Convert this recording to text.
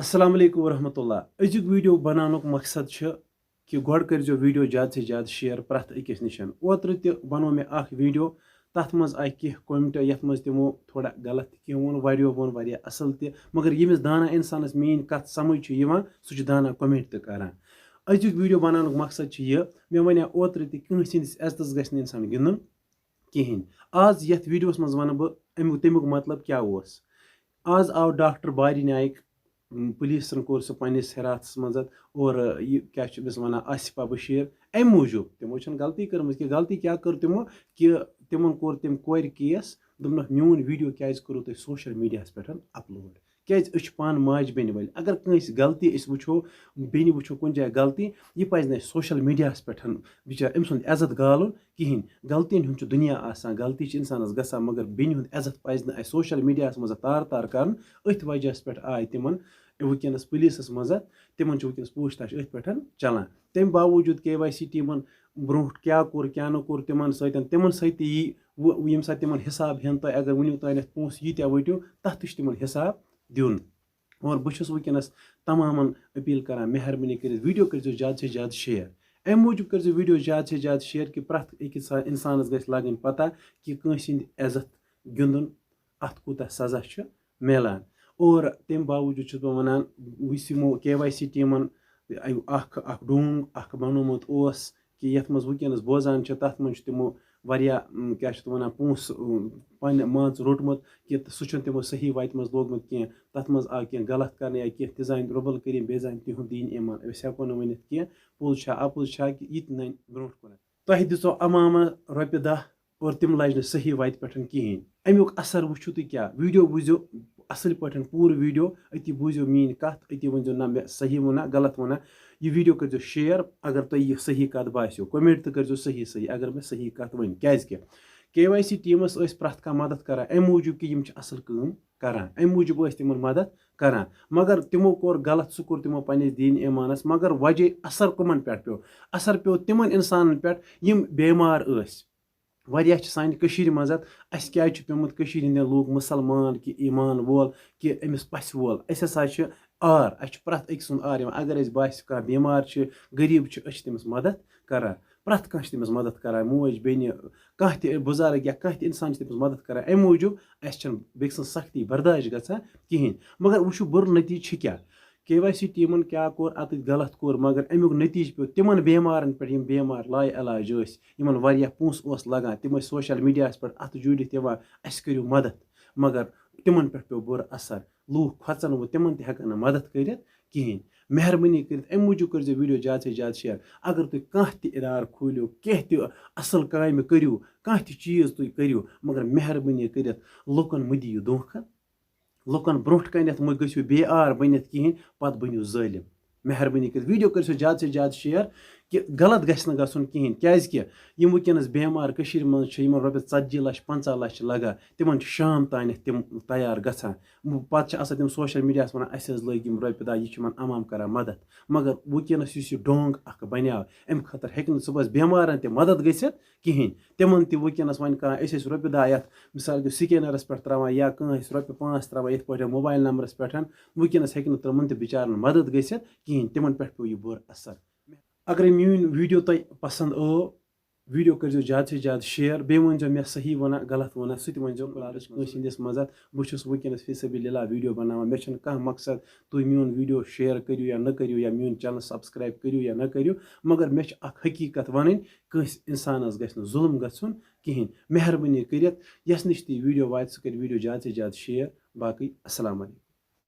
अस्सलाम वालेकुम रहमतुल्लाह। अजुक वीडियो बनानुक मकसद कि गोड़ करियो वीडियो ज़्यादा से ज़्यादा शेयर प्रत अकिस निशन। ओत्र ते बनो मे अख वीडियो तथ मज आय कह कमेंट यथ मज तिमो थोड़ा गलत कह वोन वारियो वोन वारिया असल ते मगर यमिस दाना इंसानस मीन कथ समझ सह दाना कमेंट ते करान। अजुक वीडियो बनानुक मकसद यह मे वने ओत्र ते कहीं सिंदिस इज्जतस गछ इंसान गिंदुन कहें। आज यथ वीडियोस मज वन बह तमुक मतलब क्या ओस। आज आव डॉक्टर बारी नायक पुलिसन कोर सह पन्निस हिरासतस मज और यह क्या वन आसिफा बशीर अम मूजूब तमो गलती कर्म कि गलती क्या कर तमो कि तिमन कोर तम कोर केस दोपन म्यून वीडियो क्या करो तुम सोशल मीडिया पे अपलोड क्या पान माज बेन वल अगर कंस गलती वो बेन वो कुछ जाए गलती यह पज ना सोशल मीडिया पे बिचार अम सुंद इज्जत गालन कहें। गलतियन हुंद दुनिया आसान गलती इंसानस गसा मगर बेन हुंद इज्जत पज ना सोशल मीडिया मज तार तार कर अथ वजह पे आय तिमन वनस पुलिसस मज तिमन वनस पूछताछ अथ पे चलान। तम बावजूद KYC टीमन ब्रो क्या कोर क्या न कोर तिमन सत यम सा तिमन हिसाब हेन तुम अगर वनु तान पोस यीत्या वटियो तथ तिमन हिसाब दिन। और बहुत वनस तमाम अपील करान मेहरबानी कर वीडियो कर ज़्यादा से ज़्यादा शेयर। अम मूजूब कर वीडियो ज़्यादा से ज़्यादा शेयर कि प्रत अकिस इंसानस गछ लगन पता कि कंस इज्जत गिंदुन अत कूता सजा मिलान। और तम बावजूद बह वनान वो KYC टीमन डोंग बनोमुत कि यथ मज वनस बोजान तथ मज तमो वारिया क्या वन पोस पन मान रोटमुत कि सह तमो सही वत मज लोगमुत कह तथ मज आव कह गलत कर या कह तजान रब्बुल करीम बेजान तिहुंद दीन ईमान अस हेको न वनित कह पुल अपुज कि यह नन ब्रो कुन तुह दिसो अमामा रोपि 10 और तम लज सही वत पे कहें। अमुक असर वो तुम क्या वीडियो बूझो असल पे पूर वीडियो अति बूझो मीन कत अति वो ना मे सही वना गलत वना यह वीडियो कर शेयर अगर तुम यह सही कत बासो कमेंट तो कर सही सही अगर मे सही कत वन क्या KYC टीमस प्रत कह मदद करान अम मूजूब कि असल काम करान अम मूजूब तिमन मदद करान मगर तिमो कोर गलत सह कोर तिमो पन्निस दीन ईमानस मगर वजह असर कमन पे पे असर पे तिमन इंसान पे यम बेमार वारिया सान कशीर मज अस क्या पेमुत कशीर हिंदे लोग मुसलमान कि ईमान वोल कि अमिस पस वोल अस हसा आर अस प्रत अक सुंद आर अगर बास कह बेमार गरीब तमिस मदद करान प्रत कह तमिस मदद करान मोज बेन कह बुजुर्ग या कह इंसान तमिस मदद करान अम मूजूब अस बेक सं सख्ती बर्दाश्त गसान कहें। मगर वो बुर नतीज क्या KYC टीमन क्या कोर अत गलत कोर मगर अमुक नतीज पे तिमन बेमारन पे बेमार ला इलाज यमन वारिया पोस लगान तम सोशल मीडिया पे अत जुड़ित अस करियो मदद मगर तिमन पे पे बुर असर लूख खचन वो तिमन तक मदद कर कहें। मेहरबानी कर अम मूजूब कर वीडियो ज़्यादा से ज़्यादा शेयर अगर तुम कह इदार खोलो कह असल काम करो कह चीज़ तुम करो मगर मेहरबानी कर लुकन मह दियो धोखा लुकन ब्रो कनथ मह गो बेआर बनित कहें पत बनो जालिम। मेहरबानी कर वीडियो कर ज़्यादा से ज़्यादा शेयर कि गलत गन गसन कहें क्या वनस बेमार मज रोपे 40 लाख 50 लाख लगा तिमन शाम तान तम तैयार गसान पे तम सोशल मीडिया वन अस लग रोपे 10 यह अमाम कर मदद मगर वनस डोंग बनिया अम खतर हे सुबह बेमारन त मदद गसित कहें तिमन तनस वन कह रोपे 10 ये मिसाल के स्कैनरस पे त्रावान या रोपे 5 त्रावान ये पे मोबाइल नंबरस पे वनस हे तमन बिचारन मदद गसित कहें तिमन पे पे बुर असर। अगर मीन वीडियो तुम पसंद वीडियो कर ज़्यादा से ज़्यादा शेयर बे वन मे सही वना गलत वना सह वंस मज बहुत वनस फिसबिल्लाह वीडियो बनाना मे कह मकसद तुम मीन वीडियो शेयर करो या न करो या मीन चैनल सब्सक्राइब करो या न करो मगर मे हकीकत वन कंस इंसानस गि जुल्म गन कहें। मेहरबानी कर यस नश वीडियो वा सह कर वीडियो ज़्यादा से ज़्यादा शेयर बाकी अस्सलाम वालेकुम।